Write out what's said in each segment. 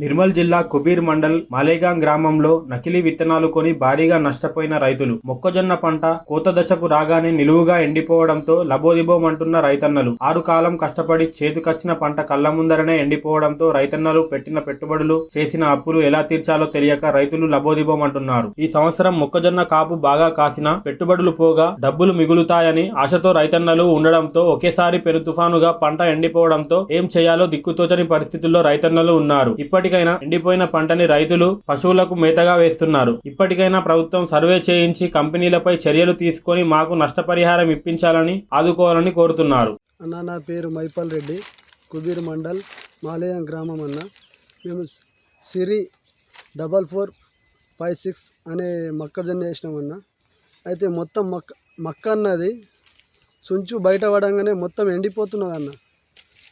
నిర్మల్ జిల్లా కుబీర్ మండల్ మాలేగాం గ్రామంలో నకిలీ విత్తనాలు కొని భారీగా నష్టపోయిన రైతులు. మొక్కజొన్న పంట కోత దశకు రాగానే నిలువుగా ఎండిపోవడంతో లబోదిబోమంటున్న రైతన్నలు. ఆరు కాలం కష్టపడి చేతికొచ్చిన పంట కళ్ల ముందరనే ఎండిపోవడంతో రైతన్నలు పెట్టిన పెట్టుబడులు, చేసిన అప్పులు ఎలా తీర్చాలో తెలియక రైతులు లబోదిబోమంటున్నారు. ఈ సంవత్సరం మొక్కజొన్న కాపు బాగా కాసినా పెట్టుబడులు పోగా డబ్బులు మిగులుతాయని ఆశతో రైతన్నలు ఉండడంతో ఒకేసారి పెను తుఫానుగా పంట ఎండిపోవడంతో ఏం చేయాలో దిక్కుతోచని పరిస్థితుల్లో రైతన్నలు ఉన్నారు. ఇప్పటికైనా ఎండిపోయిన పంటని రైతులు పశువులకు మేతగా వేస్తున్నారు. ఇప్పటికైనా ప్రభుత్వం సర్వే చేయించి కంపెనీలపై చర్యలు తీసుకొని మాకు నష్టపరిహారం ఇప్పించాలని ఆదుకోవాలని కోరుతున్నారు. అన్న, నా పేరు మైపాల్ రెడ్డి, కుబీర్ మండల్ మాలేయం గ్రామం. అన్న, మేము సిరి 4456 అనే మొక్కజొన్న వేసినామన్న. అయితే మొత్తం మక్క అన్నది సుంచు బయట పడంగానే మొత్తం ఎండిపోతున్నది అన్న.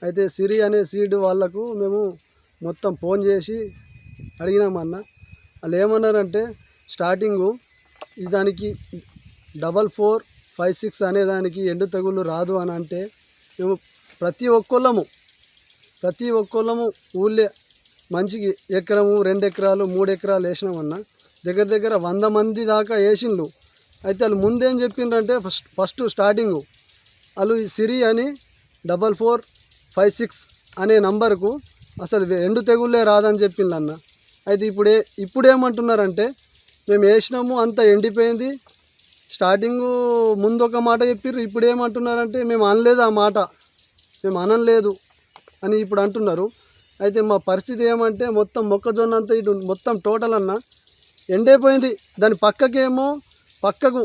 అయితే సిరి అనే సీడ్ వాళ్ళకు మేము మొత్తం ఫోన్ చేసి అడిగినామన్న. వాళ్ళు ఏమన్నారంటే స్టార్టింగు దానికి 4456 అనే దానికి ఎండు తెగులు రాదు అని అంటే మేము ప్రతి ఒక్కళ్ళము ఊళ్ళే మంచికి ఎకరము, 2 ఎకరాలు, 3 ఎకరాలు వేసినామన్న. దగ్గర 100 మంది దాకా వేసిండ్రు. అయితే వాళ్ళు ముందేం చెప్పిండ్రంటే ఫస్ట్ స్టార్టింగు వాళ్ళు సిరి అని 4456 అనే నంబర్కు అసలు ఎండు తెగుళ్ళే రాదని చెప్పిండ్రన్న. అయితే ఇప్పుడేమంటున్నారంటే మేము వేసినాము అంత ఎండిపోయింది. స్టార్టింగు ముందు ఒక మాట చెప్పిర్రు, ఇప్పుడు ఏమంటున్నారంటే మేము అనలేదు, ఆ మాట మేము అనలేదు అని ఇప్పుడు అంటున్నారు. అయితే మా పరిస్థితి ఏమంటే మొత్తం మొక్కజొన్న అంతా ఇటు మొత్తం టోటల్ అన్న ఎండిపోయింది. దాని పక్కకు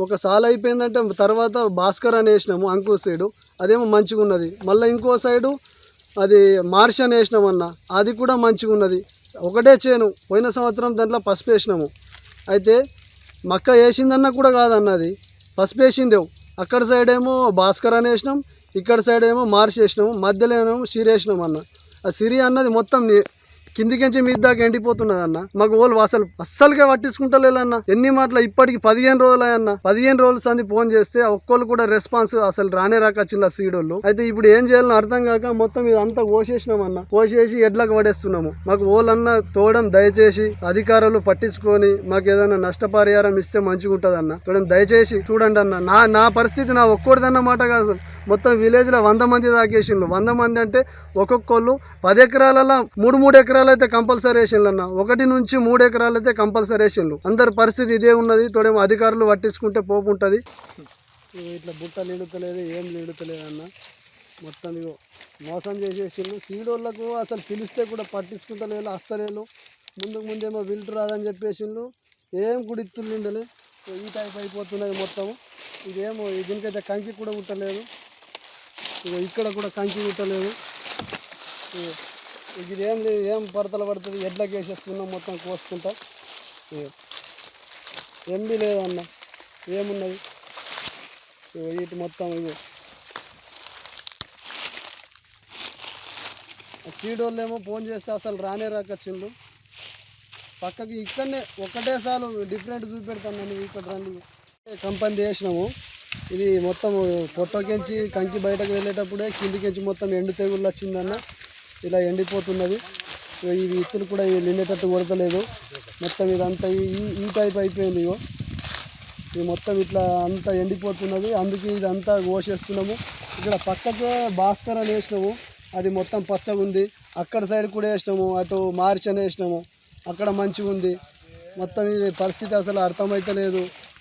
ఒక సాలు అయిపోయిందంటే తర్వాత భాస్కర్ అని వేసినాము, అంకుర్ సైడు, అదేమో మంచిగా ఉన్నది. మళ్ళీ ఇంకో సైడు అది మార్ష్ అని వేసినామన్న, అది కూడా మంచిగా ఉన్నది. ఒకటే చేను, పోయిన సంవత్సరం దాంట్లో పసుపు వేసినాము. అయితే మక్క వేసిందన్న కూడా కాదన్నది, పసుపు వేసిందేవు. అక్కడ సైడ్ ఏమో భాస్కర్ అని వేసినాం, ఇక్కడ సైడ్ ఏమో మార్ష్ వేసినాము, మధ్యలో ఏమో సిరి వేసినాం అన్న. ఆ సిరి అన్నది మొత్తం కిందికించి మీద దాకా ఎండిపోతున్నది అన్న. మాకు వాళ్ళు అస్సలుకే పట్టించుకుంటలేదన్న. ఎన్ని మాటలు ఇప్పటికి 15 రోజులు అయ్యన్న. 15 రోజులు సంది ఫోన్ చేస్తే ఒక్కళ్ళు కూడా రెస్పాన్స్ అసలు రానే రాకొచ్చింది ఆ సీడోళ్ళు. అయితే ఇప్పుడు ఏం చేయాలని అర్థం కాక మొత్తం ఇదంతా కోసేసినాం అన్న. కోసేసి ఎడ్లకు పడేస్తున్నాము. మాకు వాళ్ళన్న తోడం దయచేసి అధికారులు పట్టించుకొని మాకు ఏదైనా నష్టపరిహారం ఇస్తే మంచిగా ఉంటుంది అన్న. తోడం దయచేసి చూడండి అన్న. నా పరిస్థితి నా ఒక్కడిదన్న మాట కాదు, మొత్తం విలేజ్లో 100 మంది దాకేసిండ్రు. 100 మంది అంటే ఒక్కొక్కళ్ళు 10 ఎకరాలలో 3 ఎకరాలు అయితే కంపల్సరీ వేసిండ్రు అన్న. 1 నుంచి 3 ఎకరాలు అయితే కంపల్సరీ వేసిండ్రు. అందరి పరిస్థితి ఇదే ఉన్నది. తోడేమో అధికారులు పట్టించుకుంటే పోపు ఉంటుంది. ఇట్లా బుట్టలు నిండుతలేదు, ఏం నిండుతలేదు అన్న. మొత్తం ఇగో మోసం చేసేసిండ్రు. సీడోళ్ళకు అసలు పిలిస్తే కూడా పట్టించుకుంటలేదు, వస్తలేదు. ముందేమో విల్టు రాదని చెప్పేసిండ్రు, ఏం కూడా ఇత్తులు నిండలే. ఈ టైప్ అయిపోతున్నది మొత్తము. ఇదేమో దీనికైతే కంకి కూడా కుట్టలేదు. ఇక ఇక్కడ కూడా కంకి కుట్టలేదు. ఇది ఏం లేదు, ఏం పడతలు పడుతుంది, ఎడ్లకి వేసేస్తున్నాం మొత్తం కోసుకుంటా. ఎంబీ లేదన్న, ఏమున్నది ఇటు మొత్తం. ఇవి చీడోళ్ళు ఏమో ఫోన్ చేస్తే అసలు రానే రాకొచ్చిండు. పక్కకి ఇక్కడనే ఒకటేసారి డిఫరెంట్ చూపెడతాను. నువ్వు ఇక్కడ రండి. కంపెనీ చేసినాము. ఇది మొత్తం పొట్టకెంచి కంకి బయటకు వెళ్ళేటప్పుడే కిందికించి మొత్తం ఎండు తెగుళ్ళు వచ్చిందన్న. ఇలా ఎండిపోతున్నది. ఈ ఇత్తులు కూడా నిండేటట్టు కొడతలేదు. మొత్తం ఇదంతా ఈ టైప్ అయిపోయింది. ఇది మొత్తం ఇట్లా అంతా ఎండిపోతున్నది. అందుకే ఇదంతా కోసేస్తున్నాము. ఇక్కడ పక్కకే భాస్కర్ అని వేసినాము, అది మొత్తం పచ్చగా ఉంది. అక్కడ సైడ్ కూడా వేసినాము, అటు మార్చ్ అని వేసినాము, అక్కడ మంచిగా ఉంది. మొత్తం ఇది పరిస్థితి అసలు అర్థమవుతలేదు.